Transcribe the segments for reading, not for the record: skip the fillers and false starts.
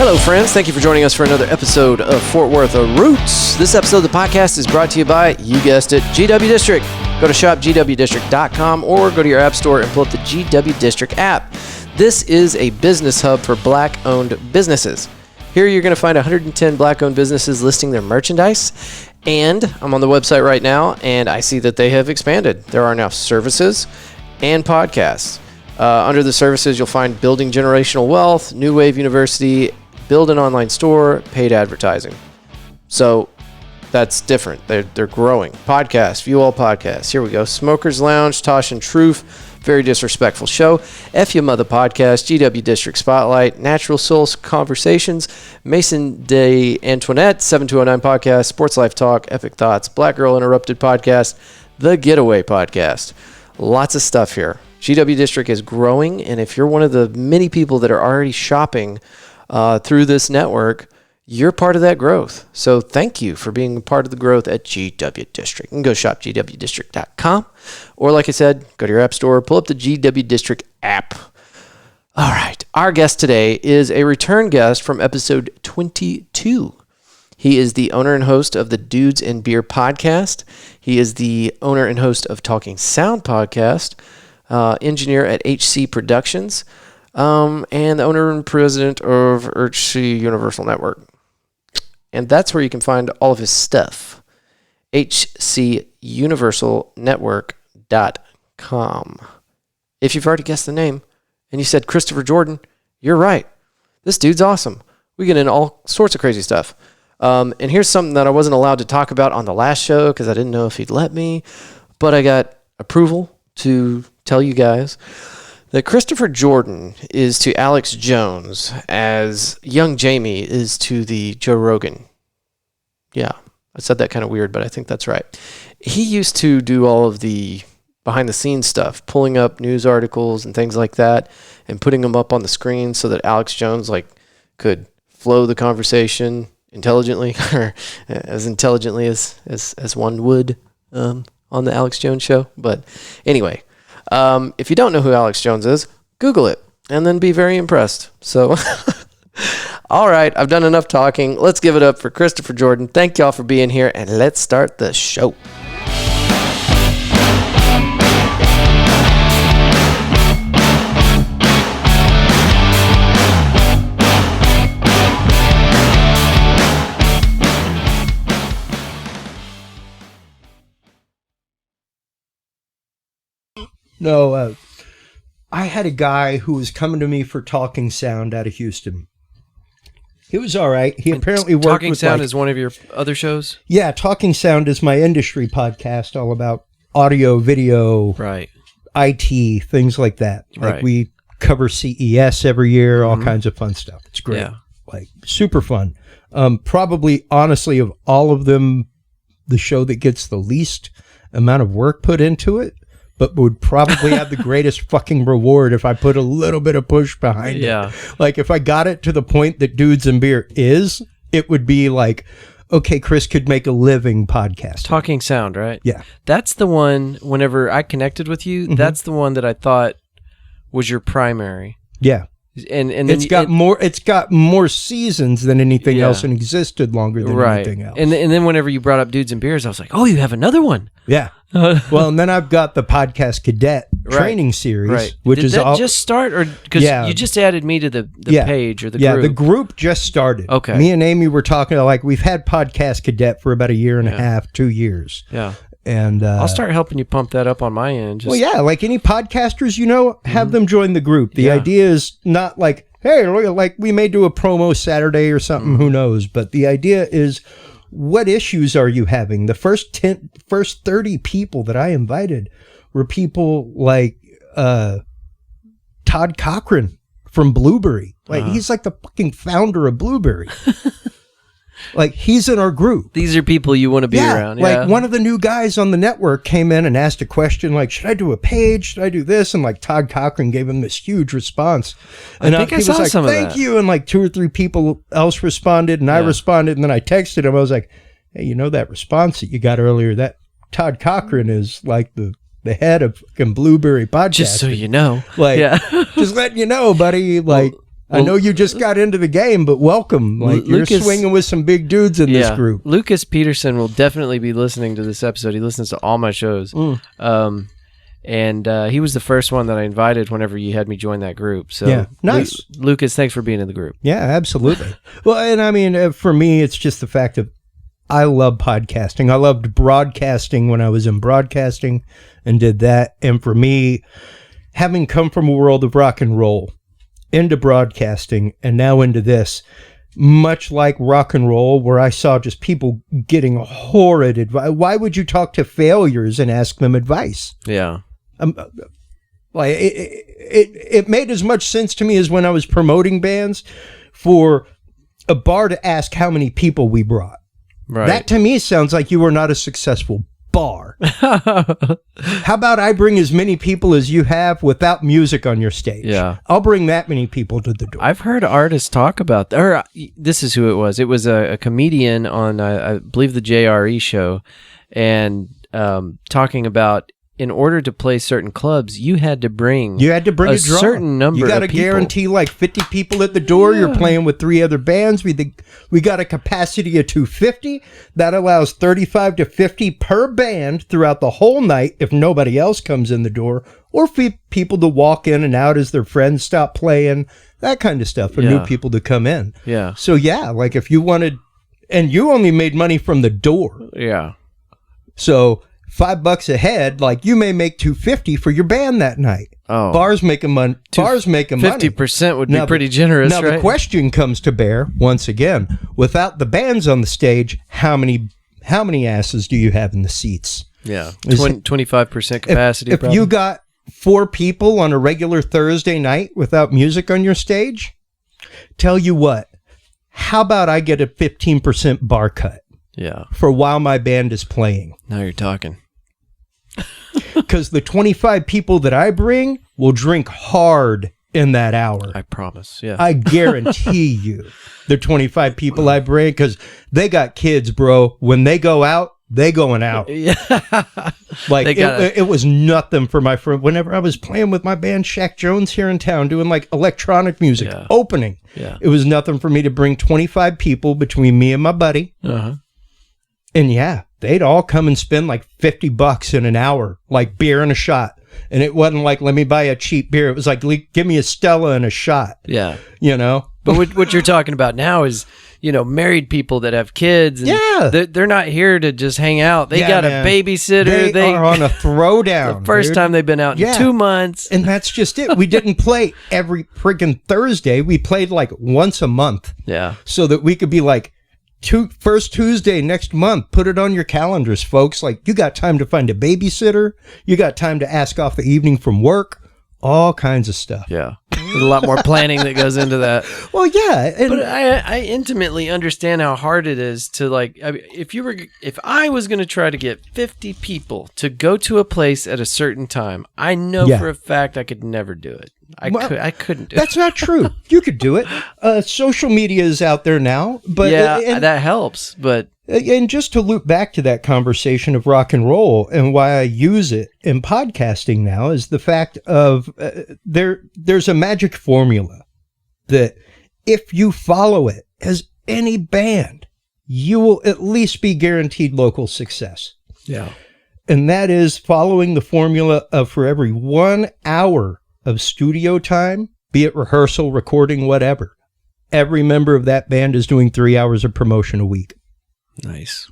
Hello, friends. Thank you for joining us for another episode of Fort Worth Roots. This episode of the podcast is brought to you by, you guessed it, GW District. Go to shopgwdistrict.com or go to your app store and pull up the GW District app. This is a business hub for Black-owned businesses. Here you're going to find 110 Black-owned businesses listing their merchandise. And I'm on the website right now, and I see that they have expanded. There are now services and podcasts. Under the services, you'll find Building Generational Wealth, New Wave University, Build an Online Store, Paid Advertising. So that's different. They're growing. Podcasts, View All Podcasts. Here we go. Smokers Lounge, Tosh and Truth, Very Disrespectful Show, F Ya Mother Podcast, GW District Spotlight, Natural Souls Conversations, Mason Day Antoinette, 7209 Podcast, Sports Life Talk, Epic Thoughts, Black Girl Interrupted Podcast, The Getaway Podcast. Lots of stuff here. GW District is growing, and if you're one of the many people that are already shopping through this network, you're part of that growth. So thank you for being a part of the growth at GW District. You can go shop gwdistrict.com, or like I said, go to your app store, pull up the GW District app. All right, our guest today is a return guest from episode 22. He is the owner and host of the Dudes and Beer podcast. He is the owner and host of Talking Sound podcast, engineer at HC Productions, and the owner and president of HC Universal Network. And that's where you can find all of his stuff. HCUniversalNetwork.com. If you've already guessed the name and you said Christopher Jordan, you're right. This dude's awesome. We get into all sorts of crazy stuff. And here's something that I wasn't allowed to talk about on the last show because I didn't know if he'd let me, but I got approval to tell you guys that Christopher Jordan is to Alex Jones as young Jamie is to the Joe Rogan. Yeah, I said that kind of weird, but I think that's right. He used to do all of the behind-the-scenes stuff, pulling up news articles and things like that, and putting them up on the screen so that Alex Jones could flow the conversation intelligently, or as intelligently as one would on the Alex Jones show. But anyway. If you don't know who Alex Jones is, Google it and then be very impressed. So, all right, I've done enough talking. Let's give it up for Christopher Jordan. Thank y'all for being here, and let's start the show. No, I had a guy who was coming to me for Talking Sound out of Houston. He was all right. He apparently worked Talking with Sound is one of your other shows? Yeah, Talking Sound is my industry podcast all about audio, video, right, IT, things like that. Like we cover CES every year, all kinds of fun stuff. It's great. Yeah. Like super fun. Probably, honestly, of all of them, the show that gets the least amount of work put into it, but would probably have the greatest fucking reward if I put a little bit of push behind it. Like if I got it to the point that Dudes and Beer is, it would be like, okay, Chris could make a living podcast. Talking Sound, right? Yeah. That's the one, whenever I connected with you, that's the one that I thought was your primary. Yeah. And then it's got more seasons than anything else and existed longer than anything else. And then whenever you brought up Dudes and Beers, I was like, oh, you have another one. Yeah. Well, and then I've got the Podcast Cadet training series, which Did that just start, or because you just added me to the page or the group? Yeah, the group just started. Okay. Me and Amy were talking, like, we've had Podcast Cadet for about a year and a half, 2 years. Yeah. And I'll start helping you pump that up on my end. Well, yeah, like any podcasters, have them join the group. The idea is not like, hey, like we may do a promo Saturday or something, who knows? But the idea is, what issues are you having? The first 30 people that I invited were people like Todd Cochran from Blueberry. Like he's like the fucking founder of Blueberry. Like he's in our group. These are people you want to be around. Yeah. Like one of the new guys on the network came in and asked a question like, should I do a page? Should I do this? And like Todd Cochran gave him this huge response. And I think I saw like, some of that. Thank you. And like 2 or 3 people else responded and I responded. And then I texted him. I was like, hey, that response that you got earlier, that Todd Cochran is like the head of fucking Blueberry podcast. Just so you know. Like, just letting you know, buddy. Like, I know you just got into the game, but welcome. Like you're swinging with some big dudes in this group. Lucas Peterson will definitely be listening to this episode. He listens to all my shows. And he was the first one that I invited whenever you had me join that group. So yeah, nice. Lucas, thanks for being in the group. Yeah, absolutely. Well, and I mean, for me, it's just the fact of I love podcasting. I loved broadcasting when I was in broadcasting and did that. And for me, having come from a world of rock and roll into broadcasting and now into this, much like rock and roll, where I saw just people getting horrid advice. Why would you talk to failures and ask them advice? Yeah. Like it made as much sense to me as when I was promoting bands for a bar to ask how many people we brought. Right. That to me sounds like you were not a successful bar. How about I bring as many people as you have without music on your stage? Yeah. I'll bring that many people to the door. I've heard artists talk about that. Or this is who it was. It was a comedian on, I believe, the JRE show, and talking about in order to play certain clubs, you had to bring a draw. Certain number of people. You got to guarantee like 50 people at the door. Yeah. You're playing with 3 other bands. We got a capacity of 250. That allows 35 to 50 per band throughout the whole night if nobody else comes in the door, or for people to walk in and out as their friends stop playing, that kind of stuff for new people to come in. Yeah. So yeah, like if you wanted, and you only made money from the door. Yeah. So $5 a head, like you may make $250 for your band that night. Oh, bars making money. 50% would be pretty generous. Now right? The question comes to bear once again: without the bands on the stage, how many asses do you have in the seats? Yeah, 25% capacity. If you got 4 people on a regular Thursday night without music on your stage, tell you what, how about I get a 15% bar cut? Yeah, for while my band is playing. Now you're talking. Because the 25 people that I bring will drink hard in that hour. I promise, yeah. I guarantee you the 25 people I bring, because they got kids, bro. When they go out, they going out. Yeah. Like, it was nothing for my friend. Whenever I was playing with my band, Shaq Jones, here in town, doing like electronic music, opening, it was nothing for me to bring 25 people between me and my buddy. Uh-huh. And yeah, they'd all come and spend like $50 in an hour, like beer and a shot. And it wasn't like, let me buy a cheap beer. It was like, give me a Stella and a shot. Yeah. You know? But what you're talking about now is, married people that have kids. And they're not here to just hang out. They got a babysitter. They are on a throwdown. The first time they've been out in 2 months. And that's just it. We didn't play every friggin' Thursday. We played like once a month. Yeah. So that we could be like, first Tuesday next month, put it on your calendars, folks. Like, you got time to find a babysitter. You got time to ask off the evening from work. All kinds of stuff. Yeah. There's a lot more planning that goes into that. Well, yeah. But I intimately understand how hard it is to, like, if I was going to try to get 50 people to go to a place at a certain time, I know for a fact I could never do it. I couldn't do it. That's not true. You could do it. Social media is out there now, but that helps. But and just to loop back to that conversation of rock and roll and why I use it in podcasting now is the fact of there's a magic formula that if you follow it as any band, you will at least be guaranteed local success. Yeah, and that is following the formula of for every 1 hour of studio time, be it rehearsal, recording, whatever, every member of that band is doing 3 hours of promotion a week. Nice.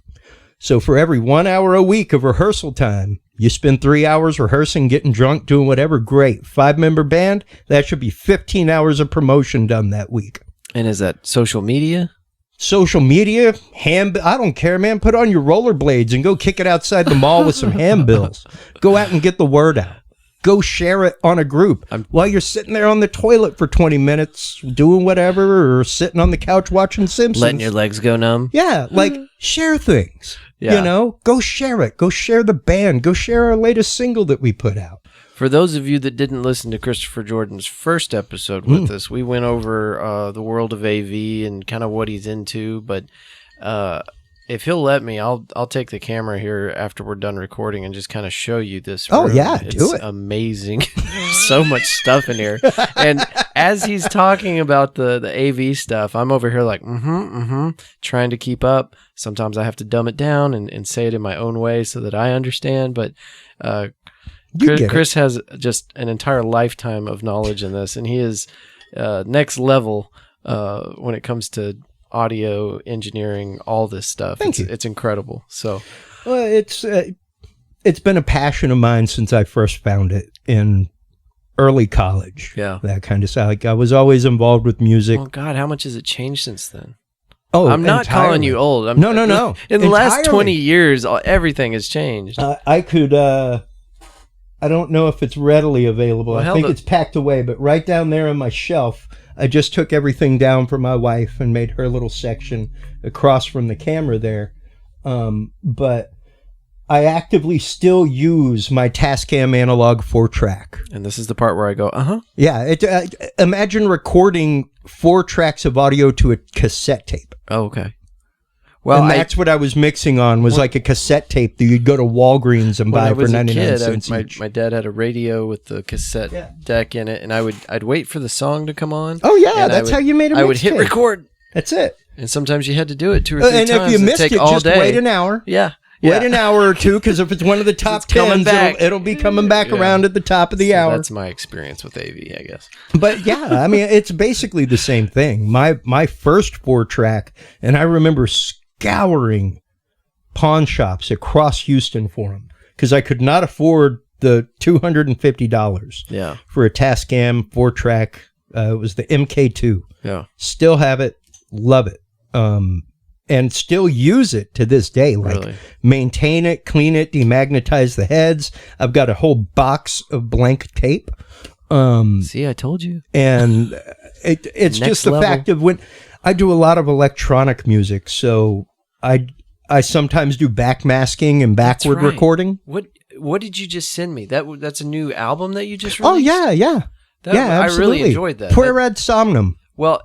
So for every 1 hour a week of rehearsal time, you spend 3 hours rehearsing, getting drunk, doing whatever, great. 5-member band, that should be 15 hours of promotion done that week. And is that social media? Social media, I don't care, man. Put on your rollerblades and go kick it outside the mall with some handbills. Go out and get the word out. Go share it on a group while you're sitting there on the toilet for 20 minutes doing whatever, or sitting on the couch watching Simpsons. Letting your legs go numb. Yeah, like share things. Yeah. Go share it. Go share the band. Go share our latest single that we put out. For those of you that didn't listen to Christopher Jordan's first episode with us, we went over the world of AV and kind of what he's into, but If he'll let me, I'll take the camera here after we're done recording and just kind of show you this room. Oh yeah, it's do it. Amazing. So much stuff in here. And as he's talking about the AV stuff, I'm over here like, trying to keep up. Sometimes I have to dumb it down and say it in my own way so that I understand. But Chris has just an entire lifetime of knowledge in this, and he is next level when it comes to audio engineering, all this stuff. It's incredible. So, well, it's been a passion of mine since I first found it in early college. Yeah, that kind of stuff. Like I was always involved with music. Oh God, how much has it changed since then? Oh, I'm not calling you old. No. In the last 20 years, everything has changed. I could. I don't know if it's readily available. I think it's packed away, but right down there on my shelf, I just took everything down for my wife and made her little section across from the camera there. But I actively still use my Tascam analog 4-track. And this is the part where I go, Yeah. Imagine recording 4 tracks of audio to a cassette tape. Oh, okay. Well, and that's what I was mixing on, was like a cassette tape that you'd go to Walgreens and buy for 99 cents each. My dad had a radio with the cassette deck in it, and I'd wait for the song to come on. Oh, yeah, that's how you made a mixtape. I would hit record. That's it. And sometimes you had to do it 2 or 3 times. And if you missed it, just wait an hour. Yeah. Wait an hour or two, because if it's one of the top 10s, it'll be coming back around at the top of the hour. That's my experience with AV, I guess. But yeah, I mean, it's basically the same thing. My first 4-track, and I remember scouring pawn shops across Houston for them, because I could not afford the $250 for a Tascam 4-track. It was the MK2. Yeah. Still have it. Love it. And still use it to this day. Like, maintain it, clean it, demagnetize the heads. I've got a whole box of blank tape. See, I told you. And it's just the fact of when I do a lot of electronic music, so I sometimes do backmasking and backward recording. What did you just send me? That's a new album that you just released? Oh yeah. I really enjoyed that. Puer ad somnum. Well,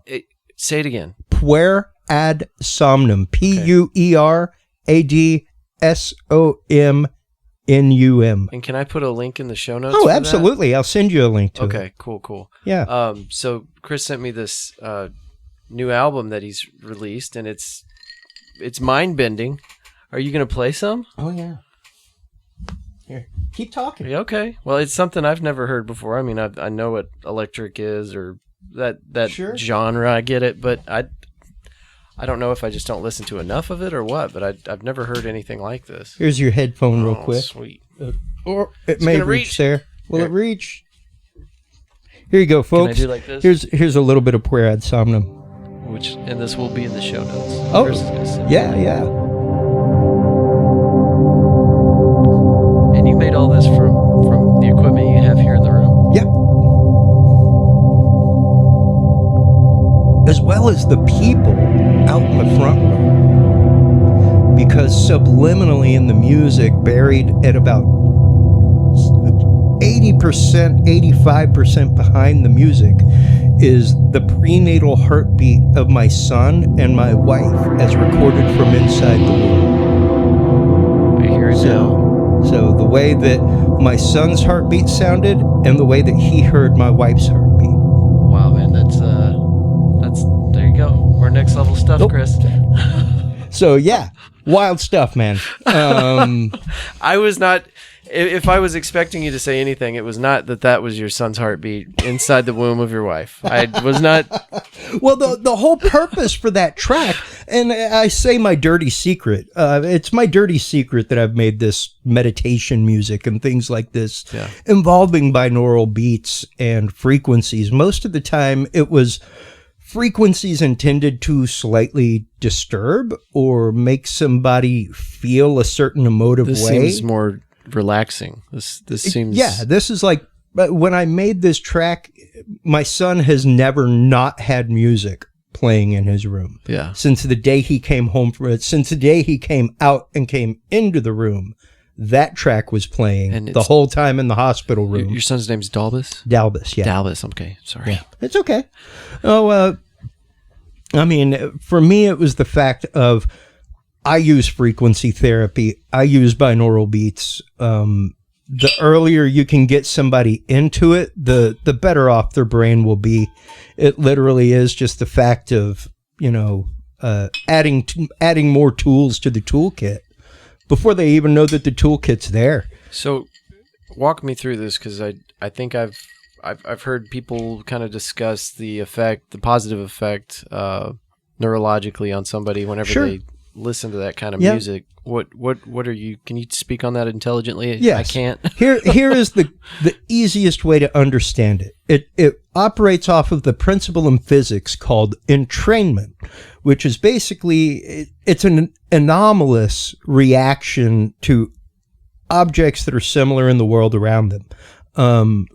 say it again. Puer ad somnum. PUERADSOMNUM. And can I put a link in the show notes? Oh, absolutely. I'll send you a link to it. Okay, cool. Yeah. So Chris sent me this new album that he's released, and it's mind-bending. Are you going to play some? Oh, yeah. Here, keep talking. Yeah, okay. Well, it's something I've never heard before. I mean, I know what electric is, or that genre. I get it, but I don't know if I just don't listen to enough of it or what, but I've never heard anything like this. Here's your headphone real quick. Sweet. Or it may reach there. Will it reach? Here you go, folks. Can I do like this? Here's a little bit of Puer ad somnum. And this will be in the show notes. Oh, yeah. And you made all this from the equipment you have here in the room? Yep. As well as the people out in the front row. Because subliminally in the music, buried at about 80%, 85% behind the music, is the prenatal heartbeat of my son and my wife as recorded from inside the womb. I hear it now. So the way that my son's heartbeat sounded and the way that he heard my wife's heartbeat. Wow, man, that's there you go. We're next level stuff, Chris. So yeah, wild stuff, man. I was not. If I was expecting you to say anything, it was not that was your son's heartbeat inside the womb of your wife. I was not. Well, the whole purpose for that track, and I say my dirty secret, it's my dirty secret that I've made this meditation music and things like this involving binaural beats and frequencies. Most of the time it was frequencies intended to slightly disturb or make somebody feel a certain emotive way. This seems more relaxing. This seems... Yeah, this is like, when I made this track, my son has never not had music playing in his room. Yeah. Since the day he came home from it, since the day he came out and came into the room, that track was playing the whole time in the hospital room. Your son's name's Dalbus? Dalbus, yeah. Dalbus, okay. Sorry. Yeah, it's okay. Oh, I mean, for me, it was the fact of, I use frequency therapy. I use binaural beats. The earlier you can get somebody into it, the better off their brain will be. It literally is just the fact of, adding more tools to the toolkit before they even know that the toolkit's there. So walk me through this, because I think I've heard people kind of discuss the positive effect neurologically on somebody whenever they listen to that kind of music. What are you? Can you speak on that intelligently? Yes. I can't. Here is the easiest way to understand it. It operates off of the principle in physics called entrainment, which is basically it's an anomalous reaction to objects that are similar in the world around them.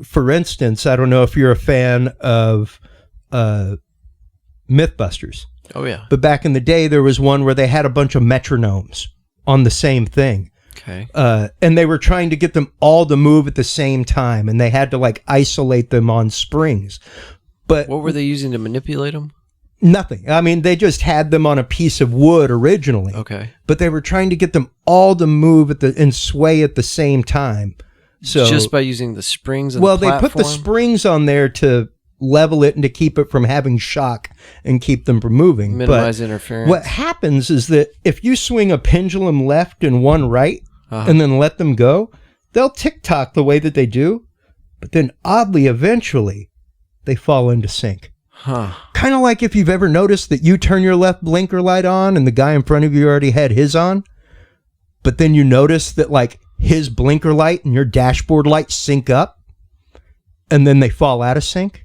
For instance, I don't know if you're a fan of Mythbusters. Oh, yeah. But back in the day, there was one where they had a bunch of metronomes on the same thing. Okay. And they were trying to get them all to move at the same time, and they had to isolate them on springs. But what were they using to manipulate them? Nothing. I mean, they just had them on a piece of wood originally. Okay. But they were trying to get them all to move and sway at the same time. So just by using the springs and the platform? They put the springs on there to level it and to keep it from having shock and keep them from moving. Minimize interference. What happens is that if you swing a pendulum left and one right and then let them go, they'll tick-tock the way that they do, but then oddly, eventually, they fall into sync. Kind of like if you've ever noticed that you turn your left blinker light on and the guy in front of you already had his on, but then you notice that his blinker light and your dashboard light sync up and then they fall out of sync.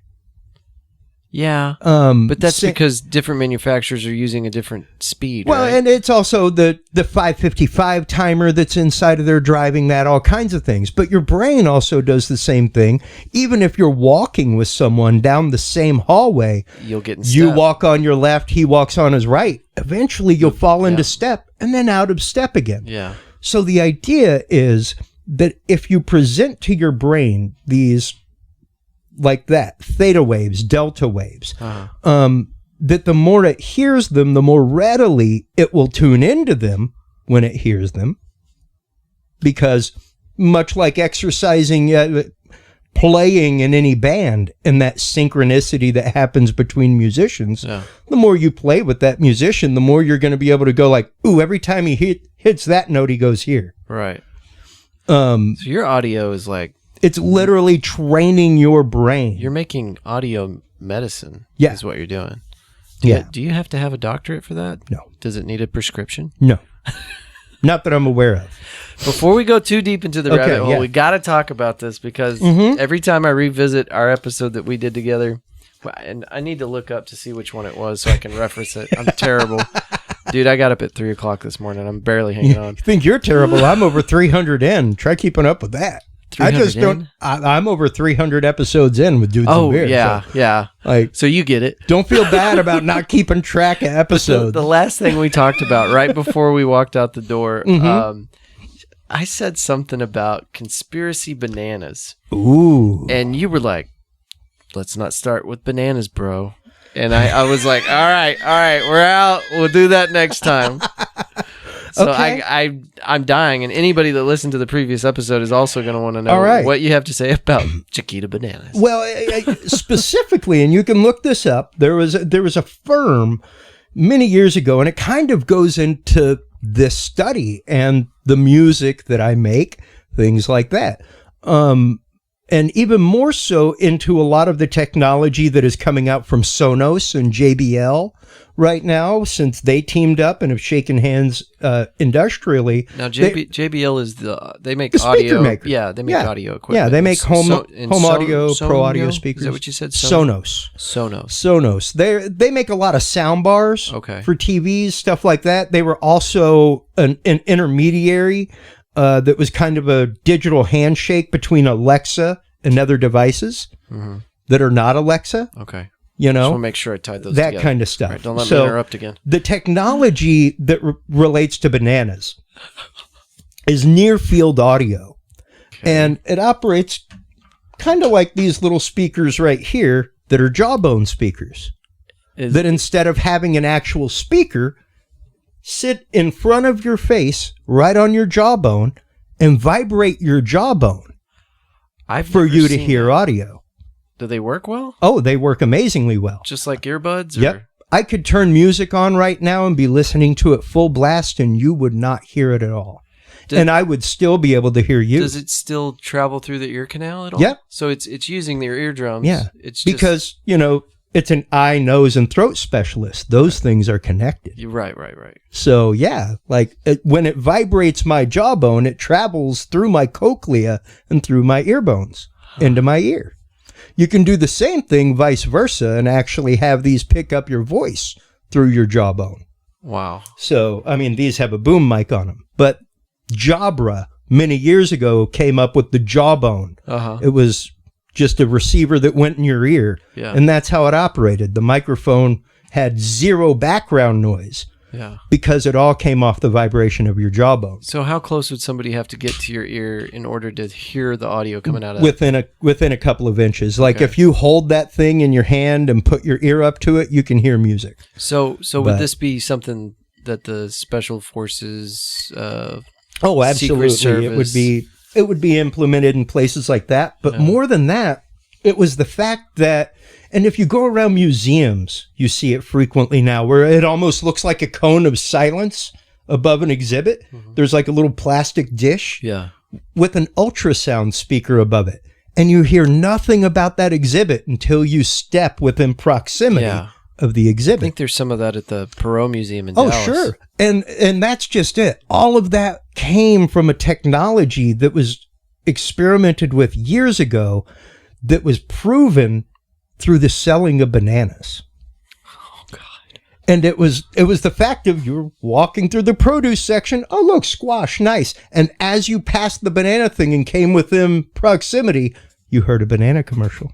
Yeah, but that's because different manufacturers are using a different speed. Well, right? And it's also the 555 timer that's inside of there driving that, all kinds of things. But your brain also does the same thing. Even if you're walking with someone down the same hallway, you'll get in step. You walk on your left, he walks on his right. Eventually, you'll fall into step and then out of step again. Yeah. So the idea is that if you present to your brain these like that, theta waves, delta waves, that the more it hears them, the more readily it will tune into them when it hears them. Because much like exercising, playing in any band and that synchronicity that happens between musicians, the more you play with that musician, the more you're going to be able to go ooh, every time he hits that note, he goes here. Right. So your audio is it's literally training your brain. You're making audio medicine. Yeah. Is what you're doing. Do you have to have a doctorate for that? No. Does it need a prescription? No. Not that I'm aware of. Before we go too deep into the rabbit hole, we got to talk about this because every time I revisit our episode that we did together, and I need to look up to see which one it was so I can reference it. I'm terrible. Dude, I got up at 3 o'clock this morning. I'm barely hanging on. You think you're terrible? I'm over 300 in. Try keeping up with that. I just don't. I'm over 300 episodes in with Dudes and Beer. Oh, yeah. So you get it. Don't feel bad about not keeping track of episodes. The last thing we talked about right before we walked out the door, I said something about conspiracy bananas. Ooh. And you were like, let's not start with bananas, bro. And I was like, all right, we're out. We'll do that next time. So I'm dying, and anybody that listened to the previous episode is also going to want to know what you have to say about Chiquita bananas. Well, specifically, and you can look this up, there was a firm many years ago, and it kind of goes into this study and the music that I make, things like that. And even more so into a lot of the technology that is coming out from Sonos and JBL right now, since they teamed up and have shaken hands industrially. Now, JBL is they make the audio. Maker. Yeah, they make audio equipment. Yeah, they make home audio, pro audio speakers. Is that what you said? Sonos. They make a lot of sound bars for TVs, stuff like that. They were also an intermediary that was kind of a digital handshake between Alexa and other devices that are not Alexa. Okay. You know? Just want to make sure I tied those that together. Kind of stuff. Right, don't let me interrupt again. The technology that relates to bananas is near field audio. Okay. And it operates kind of like these little speakers right here that are jawbone speakers. That instead of having an actual speaker, sit in front of your face, right on your jawbone, and vibrate your jawbone for you to hear audio. Do they work well? Oh, they work amazingly well. Just like earbuds? Yep. I could turn music on right now and be listening to it full blast, and you would not hear it at all. And I would still be able to hear you. Does it still travel through the ear canal at all? Yep. So it's using their eardrums. Yeah. It's because, it's an eye, nose, and throat specialist. Those things are connected. Right. So, yeah, when it vibrates my jawbone, it travels through my cochlea and through my ear bones into my ear. You can do the same thing vice versa and actually have these pick up your voice through your jawbone. Wow. So, these have a boom mic on them. But Jabra, many years ago, came up with the jawbone. It was just a receiver that went in your ear. Yeah. And that's how it operated. The microphone had zero background noise. Yeah. Because it all came off the vibration of your jawbone. So how close would somebody have to get to your ear in order to hear the audio coming out of it? Within a couple of inches. Like if you hold that thing in your hand and put your ear up to it, you can hear music. So would this be something that the special forces oh, absolutely. It would be implemented in places like that. But more than that, it was the fact that, and if you go around museums, you see it frequently now, where it almost looks like a cone of silence above an exhibit. There's like a little plastic dish with an ultrasound speaker above it. And you hear nothing about that exhibit until you step within proximity of the exhibit. I think there's some of that at the Perot Museum in Dallas. Oh, sure. And that's just it. All of that came from a technology that was experimented with years ago that was proven through the selling of bananas. Oh, God. And it was the fact of you're walking through the produce section. Oh, look, squash, nice. And as you passed the banana thing and came within proximity, you heard a banana commercial.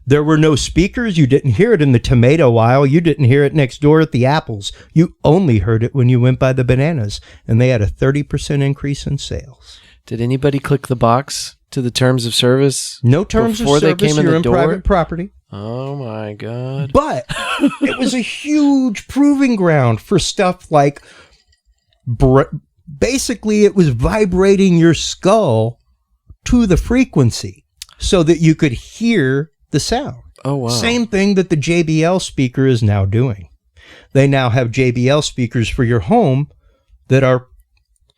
There were no speakers. You didn't hear it in the tomato aisle. You didn't hear it next door at the apples. You only heard it when you went by the bananas. And they had a 30% increase in sales. Did anybody click the box to the terms of service? No terms of service. They came You're in door? private property. Oh, my God. But it was a huge proving ground for stuff like basically it was vibrating your skull to the frequency so that you could hear the sound. Oh, wow. Same thing that the JBL speaker is now doing. They now have JBL speakers for your home that are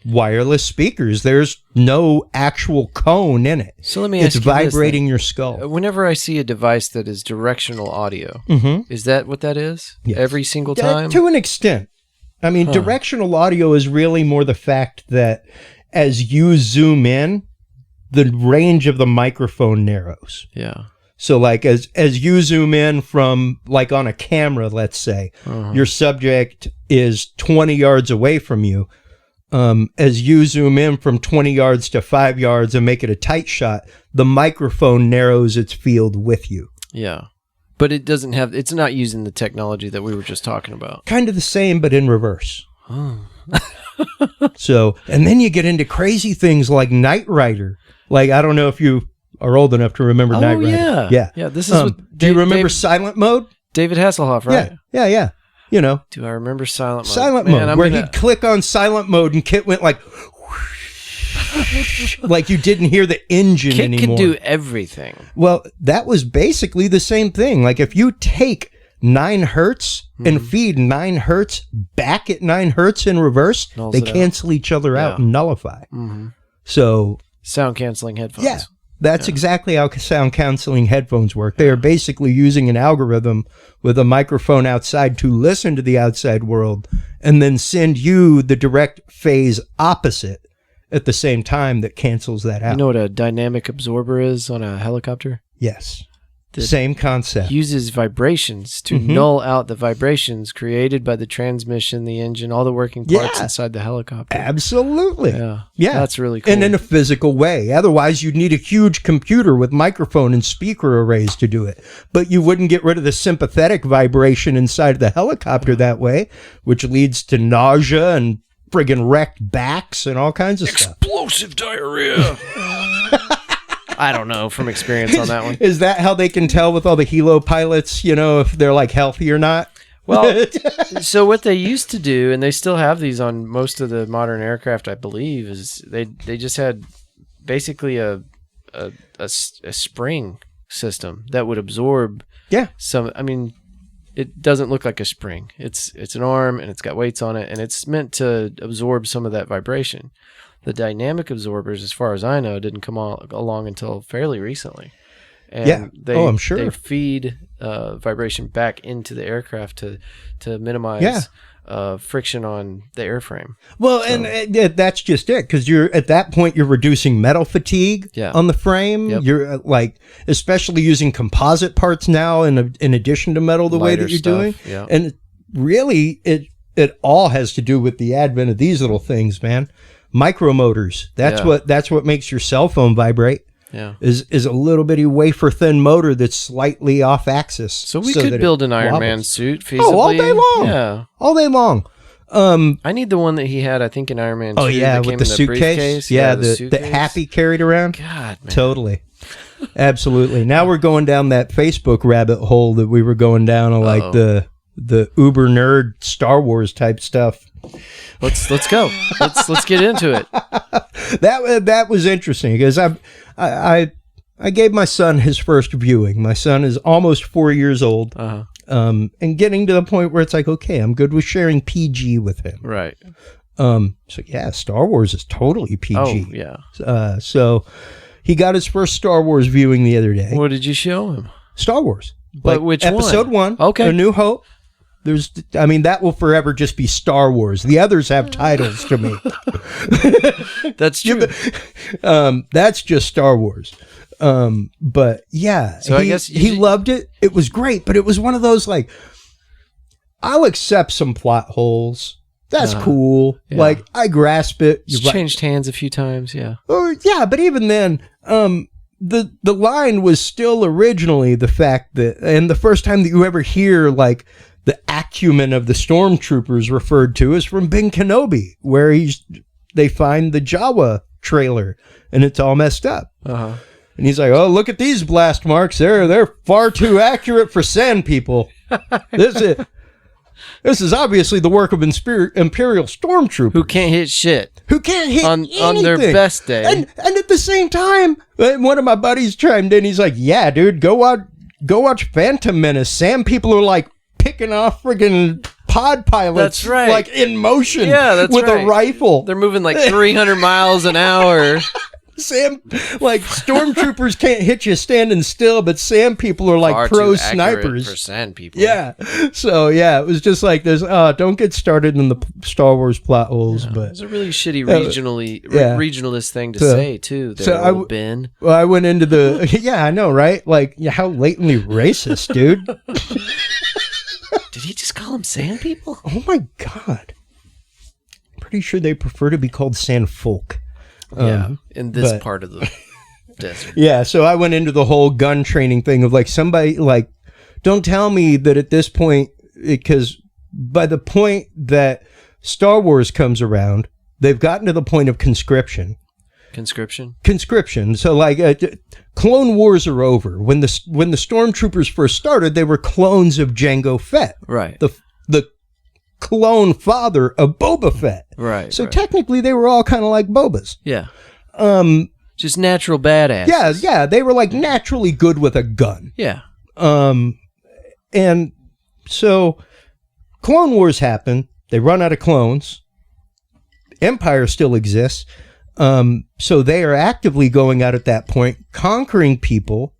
wireless speakers. There's no actual cone in it. So let me ask you this. It's vibrating your skull. Whenever I see a device that is directional audio, is that what that is? Yes. Every single time? To an extent. Directional audio is really more the fact that as you zoom in, the range of the microphone narrows. Yeah. So like as you zoom in from like on a camera, let's say, your subject is 20 yards away from you. As you zoom in from 20 yards to 5 yards and make it a tight shot, the microphone narrows its field with you. Yeah. But it's not using the technology that we were just talking about. Kind of the same, but in reverse. Oh. So, and then you get into crazy things like Knight Rider. Like, I don't know if you are old enough to remember Knight Rider. Yeah. Yeah. Yeah. This is what do you remember Silent Mode? David Hasselhoff, right? Yeah. Do I remember Silent Mode? Silent Mode, where he'd click on Silent Mode and Kit went like, like you didn't hear the engine anymore. Kit could do everything. Well, that was basically the same thing. Like if you take 9 hertz and feed 9 hertz back at 9 hertz in reverse, they cancel each other out and nullify. So sound canceling headphones. Yeah. That's exactly how sound canceling headphones work. They are basically using an algorithm with a microphone outside to listen to the outside world and then send you the direct phase opposite at the same time that cancels that out. You know what a dynamic absorber is on a helicopter? Yes. Same concept. Uses vibrations to null out the vibrations created by the transmission, the engine, all the working parts inside the helicopter. Absolutely. Yeah. That's really cool. And in a physical way. Otherwise, you'd need a huge computer with microphone and speaker arrays to do it. But you wouldn't get rid of the sympathetic vibration inside the helicopter that way, which leads to nausea and friggin' wrecked backs and all kinds of stuff. Explosive diarrhea. I don't know from experience on that one. Is that how they can tell with all the helo pilots, if they're like healthy or not? Well, so what they used to do, and they still have these on most of the modern aircraft, I believe, is they just had basically a spring system that would absorb some. I mean, it doesn't look like a spring. It's an arm, and it's got weights on it, and it's meant to absorb some of that vibration. The dynamic absorbers, as far as I know, didn't come along until fairly recently. And I'm sure. They feed vibration back into the aircraft to minimize friction on the airframe. Well, so. And that's just it, because you're at that point you're reducing metal fatigue on the frame. Yep. You're like, especially using composite parts now in addition to metal, the way that you're doing. Yeah. And really, it all has to do with the advent of these little things, man. Micromotors. That's what makes your cell phone vibrate. Yeah, is a little bitty wafer thin motor that's slightly off axis. So we could build an Iron Man suit feasibly. Oh, all day long. Yeah, all day long. I need the one that he had, I think, in Iron Man 2. Oh yeah, with the suitcase. Yeah, the suitcase. The Happy carried around. God, man. Totally. Absolutely. Now we're going down that Facebook rabbit hole that we were going down, like the uber nerd Star Wars type stuff. Let's go. Let's get into it. That was interesting, because I gave my son his first viewing. My son is almost 4 years old, and getting to the point where it's like, okay, I'm good with sharing PG with him. Right. So yeah, Star Wars is totally PG. Oh yeah. So he got his first Star Wars viewing the other day. What did you show him? Star Wars. But which Episode 1? Okay. A New Hope. That will forever just be Star Wars. The others have titles to me. That's true. That's just Star Wars. But yeah, so I guess he loved it. It was great, but it was one of those, like, I'll accept some plot holes. That's cool. Yeah. Like, I grasp it. It's changed hands a few times, yeah. Yeah, but even then, the line was still originally the fact that, and the first time that you ever hear, like, the acumen of the stormtroopers referred to is from Ben Kenobi, where they find the Jawa trailer and it's all messed up. And he's like, "Oh, look at these blast marks. They're far too accurate for sand people. This is obviously the work of Imperial stormtroopers who can't hit shit. Who can't hit on their best day." And at the same time, one of my buddies chimed in. He's like, "Yeah, dude, go watch Phantom Menace. Sand people are like picking off friggin' pod pilots." That's right. Like in motion. Yeah, that's with a rifle. They're moving like 300 miles an hour. Stormtroopers can't hit you standing still, but sand people are like far pro too snipers for sand people. Yeah. So yeah, it was just like there's don't get started in the Star Wars plot holes. But it's a really shitty regionalist thing to say too. Ben. Well, I went into the I know, right? Like, how latently racist, dude. Did he just call them sand people? Oh my God. I'm pretty sure they prefer to be called sand folk. In this part of the desert. Yeah, so I went into the whole gun training thing of like, somebody, like, don't tell me that at this point, because by the point that Star Wars comes around, they've gotten to the point of conscription. Conscription. So like, Clone Wars are over. When the stormtroopers first started, they were clones of Jango Fett. Right. The clone father of Boba Fett. Right. So technically they were all kind of like Bobas. Yeah. Just natural badasses. Yeah. They were like naturally good with a gun. Yeah. And so Clone Wars happen. They run out of clones. Empire still exists. So they are actively going out at that point, conquering people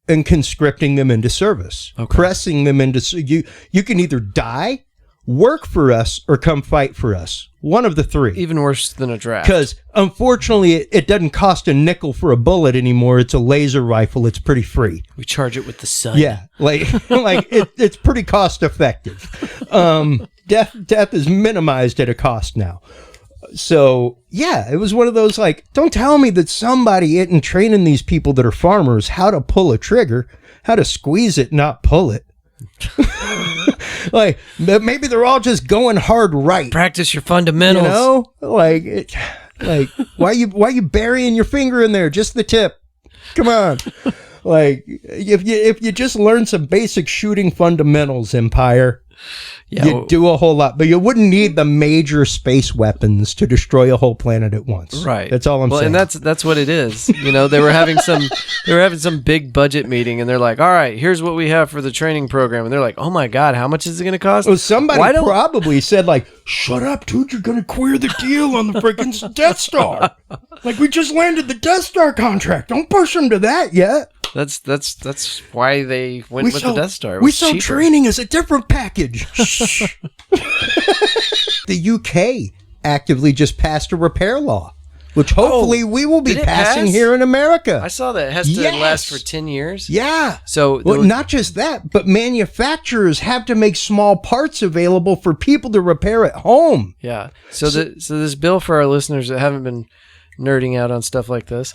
and conscripting them into service, pressing them into, you can either die, work for us, or come fight for us. One of the three. Even worse than a draft. Because unfortunately, it doesn't cost a nickel for a bullet anymore. It's a laser rifle. It's pretty free. We charge it with the sun. Yeah, it's pretty cost effective. Death is minimized at a cost now. So yeah, it was one of those, like, don't tell me that somebody isn't training these people that are farmers how to pull a trigger, how to squeeze it, not pull it. Like, maybe they're all just going hard right. Practice your fundamentals. You know, like why you burying your finger in there? Just the tip. Come on. Like, if you just learn some basic shooting fundamentals, Empire, You'd do a whole lot, but you wouldn't need the major space weapons to destroy a whole planet at once. Right. That's all I'm saying. And that's what it is. They were having some big budget meeting, and they're like, all right, here's what we have for the training program. And they're like, oh my God, how much is it going to cost? Well, somebody probably said like, shut up, dude, you're going to queer the deal on the freaking Death Star. Like, we just landed the Death Star contract. Don't push them to that yet. That's why they went with the Death Star. We saw training as a different package. The UK actively just passed a repair law, which hopefully we will be passing here in America. I saw that. It has to last for 10 years. Yeah. So not just that, but manufacturers have to make small parts available for people to repair at home. Yeah. So this bill, for our listeners that haven't been nerding out on stuff like this,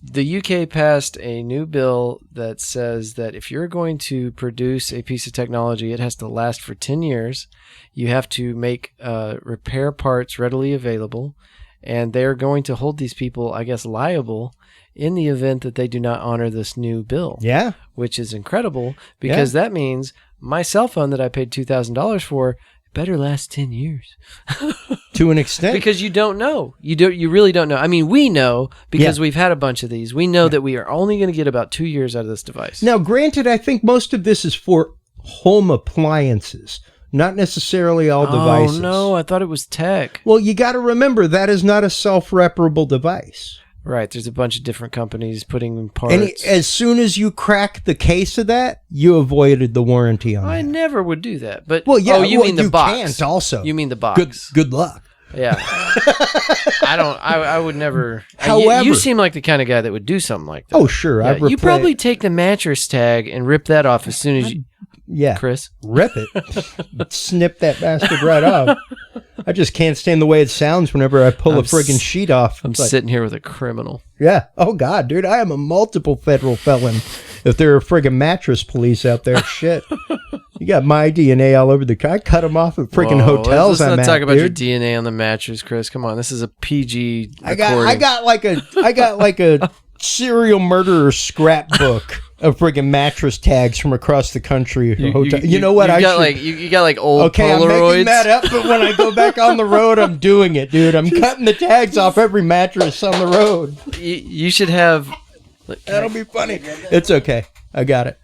the UK passed a new bill that says that if you're going to produce a piece of technology, it has to last for 10 years. You have to make repair parts readily available, and they're going to hold these people, I guess, liable in the event that they do not honor this new bill. Yeah. Which is incredible, because that means my cell phone that I paid $2,000 for better last 10 years. To an extent. Because you don't know. You really don't know. I mean, we know because we've had a bunch of these. We know that we are only going to get about 2 years out of this device. Now, granted, I think most of this is for home appliances, not necessarily all devices. Oh, no. I thought it was tech. Well, you got to remember, that is not a self-reparable device. Right. There's a bunch of different companies putting parts. And as soon as you crack the case of that, you avoided the warranty on that. I never would do that. But you mean the box. You can't also. You mean the box. Good luck. Yeah. I would never. However, you seem like the kind of guy that would do something like that. Oh, sure. Yeah, you probably take the mattress tag and rip that off as soon as you. Yeah. Chris. Rip it. Snip that bastard right off. I just can't stand the way it sounds whenever I pull a friggin' sheet off. I'm sitting here with a criminal. Yeah. Oh, God, dude. I am a multiple federal felon. If there are friggin' mattress police out there, shit. You got my DNA all over the car. I cut them off at friggin' hotels. Let's not talk about your DNA on the mattress, Chris. Come on. This is a PG recording. I got like a serial murderer scrapbook of friggin' mattress tags from across the country. You know what? You got like old Polaroids. I'm making that up, but when I go back on the road, I'm doing it, dude. I'm cutting the tags off every mattress on the road. You should have. That'll be funny. It's okay. I got it.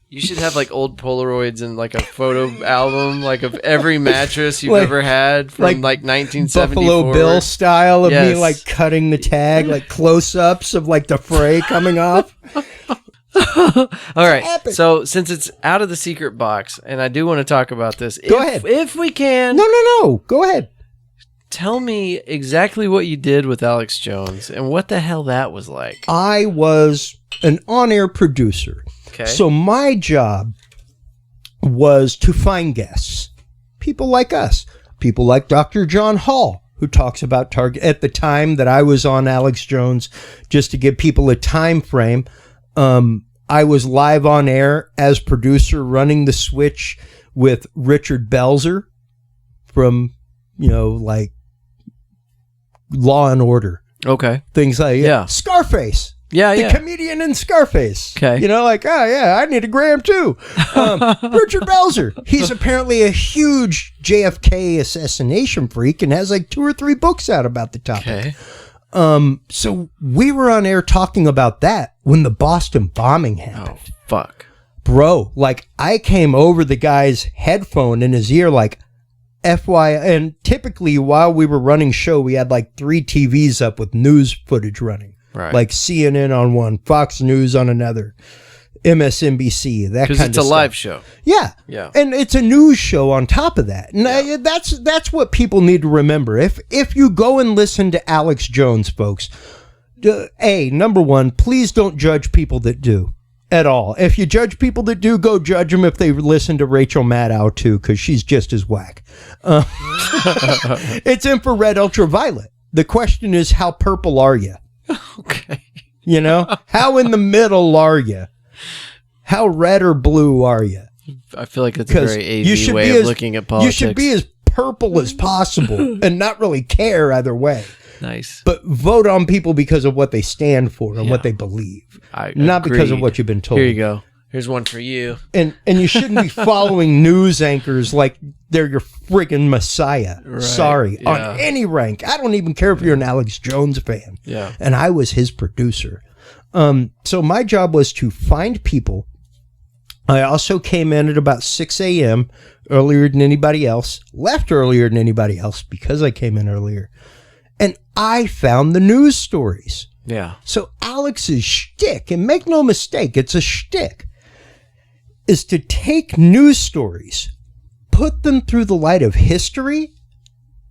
You should have like old Polaroids and like a photo album, like of every mattress you've ever had from like 1974. Buffalo Bill style of me like cutting the tag, like close-ups of like the fray coming off. All right. So since it's out of the secret box, and I do want to talk about this. Go ahead. If we can. No. Go ahead. Tell me exactly what you did with Alex Jones and what the hell that was like. I was an on-air producer. Okay. So my job was to find guests. People like us. People like Dr. John Hall, who talks about Target. At the time that I was on Alex Jones, just to give people a time frame, I was live on air as producer running the switch with Richard Belzer from, like Law and Order. Okay. Things like Scarface. The comedian in Scarface. Okay. I need a gram too. Richard Belzer. He's apparently a huge JFK assassination freak and has like 2 or 3 books out about the topic. Okay. So we were on air talking about that when the Boston bombing happened. Oh, fuck. Bro, like I came over the guy's headphone in his ear like, FYI, and typically while we were running show, we had like 3 TVs up with news footage running. Right. Like CNN on one, Fox News on another, MSNBC, that kind of stuff. Because it's a live show. Yeah. And it's a news show on top of that. And that's what people need to remember. If you go and listen to Alex Jones, folks, number one, please don't judge people that do. At all. If you judge people that do, go judge them if they listen to Rachel Maddow too, because she's just as whack. It's infrared ultraviolet. The question is, how purple are you? Okay. How in the middle are you? How red or blue are you? I feel like it's a very AV way of looking at politics. You should be as purple as possible and not really care either way. Nice. But vote on people because of what they stand for and what they believe. Not because of what you've been told. Here you go. Here's one for you. And you shouldn't be following news anchors like they're your friggin' messiah. Right. Sorry. Yeah. On any rank. I don't even care if you're an Alex Jones fan. Yeah. And I was his producer. So my job was to find people. I also came in at about 6 a.m. earlier than anybody else, left earlier than anybody else because I came in earlier. And I found the news stories. Yeah. So Alex's shtick, and make no mistake, it's a shtick, is to take news stories, put them through the light of history,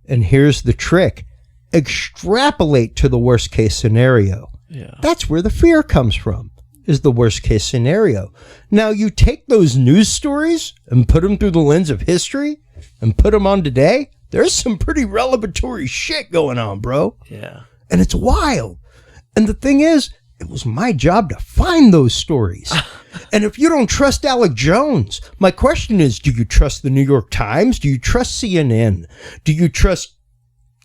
and here's the trick, extrapolate to the worst case scenario. Yeah. That's where the fear comes from, is the worst case scenario. Now you take those news stories and put them through the lens of history and put them on today, there's some pretty revelatory shit going on, bro. Yeah. And it's wild. And the thing is, it was my job to find those stories. And if you don't trust Alex Jones, my question is, do you trust the New York Times? Do you trust CNN? Do you trust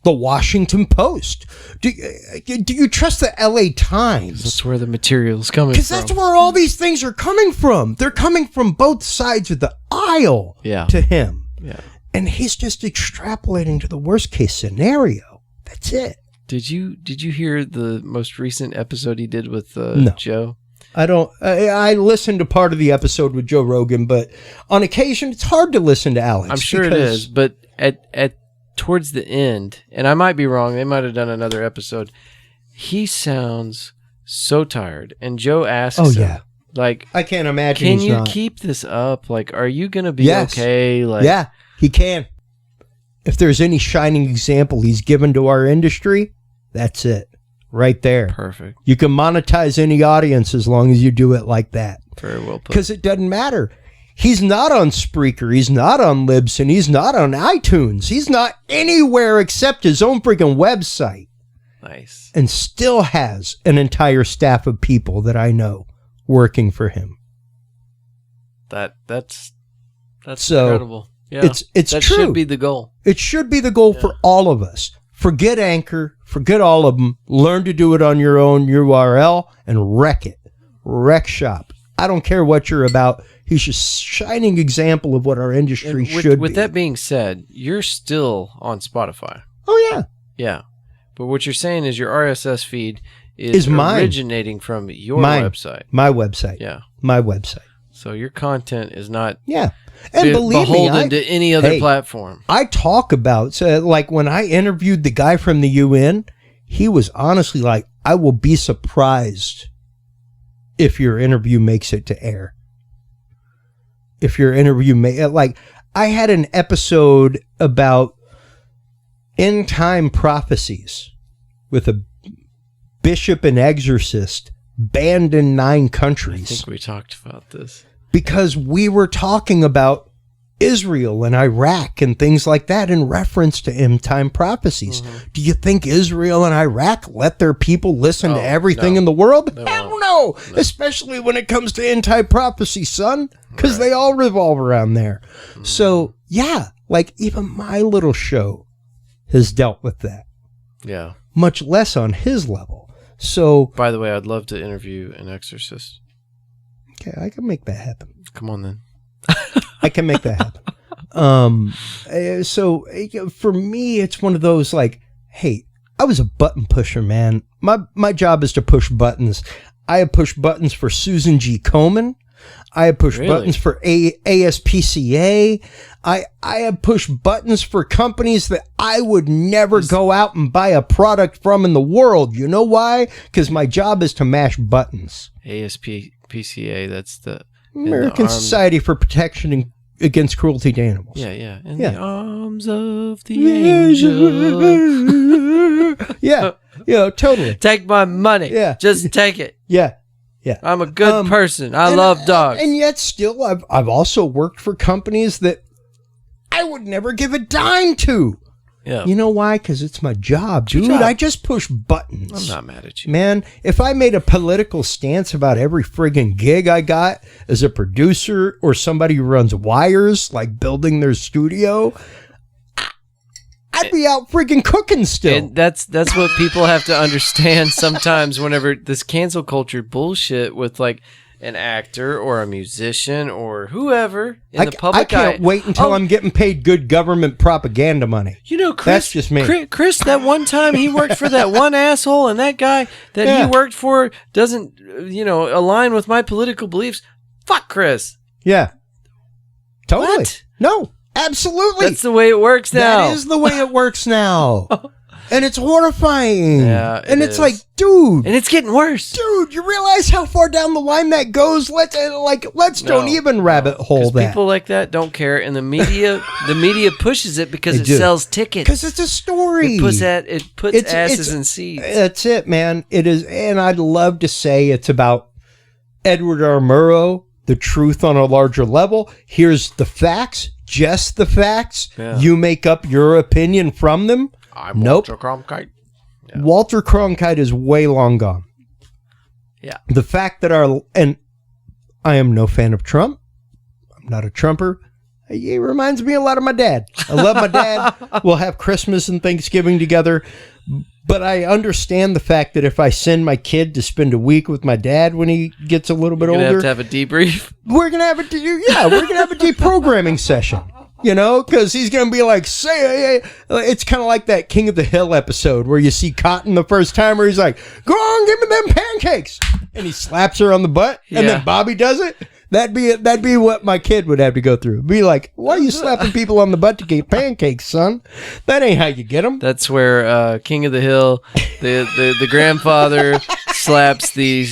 the Washington Post? Do you trust the LA Times? That's where the material's coming from. Because that's where all these things are coming from. They're coming from both sides of the aisle to him. Yeah. And he's just extrapolating to the worst case scenario. That's it. Did you hear the most recent episode he did with Joe? I don't. I listened to part of the episode with Joe Rogan, but on occasion it's hard to listen to Alex. I'm sure it is, but at towards the end, and I might be wrong, they might have done another episode. He sounds so tired, and Joe asks him, like, I can't imagine. Can you keep this up? Like, are you gonna be okay? Like, yeah, he can. If there's any shining example he's given to our industry, that's it. Right there. Perfect. You can monetize any audience as long as you do it like that. Very well put. Because it doesn't matter. He's not on Spreaker. He's not on Libsyn. He's not on iTunes. He's not anywhere except his own freaking website. Nice. And still has an entire staff of people that I know working for him. That's so incredible. Yeah. It's that true. Should be the goal. It should be the goal for all of us. Forget Anchor. Forget all of them. Learn to do it on your own URL and wreck it. Wreck shop. I don't care what you're about. He's a shining example of what our industry should be. With that being said, you're still on Spotify. Oh, yeah. Yeah. But what you're saying is your RSS feed is originating from your website. My website. Yeah. My website. So your content is not and believe beholden to any other platform. I talk about, like when I interviewed the guy from the UN, he was honestly like, I will be surprised if your interview makes it to air. If your interview like, I had an episode about end time prophecies with a bishop and exorcist banned in 9 countries. I think we talked about this. Because we were talking about Israel and Iraq and things like that in reference to end time prophecies. Mm-hmm. Do you think Israel and Iraq let their people listen to everything in the world? Hell no! Especially when it comes to end time prophecy, son. Because they all revolve around there. Mm-hmm. So, yeah, like even my little show has dealt with that. Yeah. Much less on his level. So, by the way, I'd love to interview an exorcist. Okay, I can make that happen. Come on, then. I can make that happen. So for me, it's one of those like, hey, I was a button pusher, man. My job is to push buttons. I have pushed buttons for Susan G. Komen. I have pushed buttons for ASPCA. I have pushed buttons for companies that I would never go out and buy a product from in the world. You know why? Because my job is to mash buttons. ASPCA, that's the American Society for Protection Against Cruelty to Animals. Yeah. In the arms of the angel. Yeah, totally. Take my money. Yeah. Just take it. Yeah. I'm a good person. I love dogs. And yet still, I've also worked for companies that I would never give a dime to. Yeah. You know why? Because it's my job, dude. I just push buttons. I'm not mad at you. Man, if I made a political stance about every friggin' gig I got as a producer or somebody who runs wires, like building their studio, I'd be out friggin' cooking still. And that's what people have to understand sometimes whenever this cancel culture bullshit with like, an actor or a musician or whoever in the public eye. I can't wait until I'm getting paid good government propaganda money. You know, Chris, that's just me. Chris, that one time he worked for that one asshole, and that guy that he worked for doesn't, align with my political beliefs. Fuck Chris. Yeah. Totally. What? No, absolutely. That's the way it works now. That is the way it works now. And it's horrifying. Yeah, it's like, dude. And it's getting worse. Dude, you realize how far down the line that goes? Let's don't even rabbit hole that. People like that don't care, and the media pushes it because it sells tickets. Because it's a story. It puts asses in seats. That's it, man. It is, and I'd love to say it's about Edward R. Murrow, the truth on a larger level. Here's the facts, just the facts. Yeah. You make up your opinion from them. I'm Walter Cronkite. Yeah. Walter Cronkite is way long gone. Yeah. The fact that and I am no fan of Trump. I'm not a Trumper. He reminds me a lot of my dad. I love my dad. We'll have Christmas and Thanksgiving together. But I understand the fact that if I send my kid to spend a week with my dad when he gets a little bit older, have to have a debrief. We're gonna have a deprogramming session. Because he's going to be like, it's kind of like that King of the Hill episode where you see Cotton the first time where he's like, go on, give me them pancakes. And he slaps her on the butt. And then Bobby does it. That'd be what my kid would have to go through. Be like, why are you slapping people on the butt to get pancakes, son? That ain't how you get them. That's where King of the Hill, the grandfather slaps the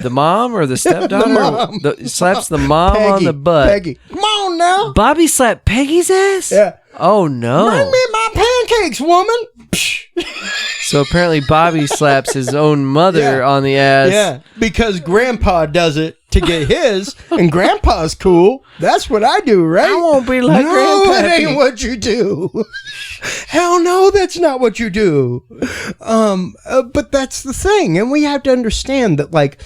mom or the stepdaughter. Slaps the mom Peggy, on the butt. Peggy, come on now. Bobby slapped Peggy's ass? Yeah. Oh no. Bring me my pancakes, woman. So apparently Bobby slaps his own mother on the ass. Yeah, because Grandpa does it to get his, and Grandpa's cool. That's what I do, right? I won't be like Grandpa. No, it ain't what you do. Hell no, that's not what you do. But that's the thing, and we have to understand that, like,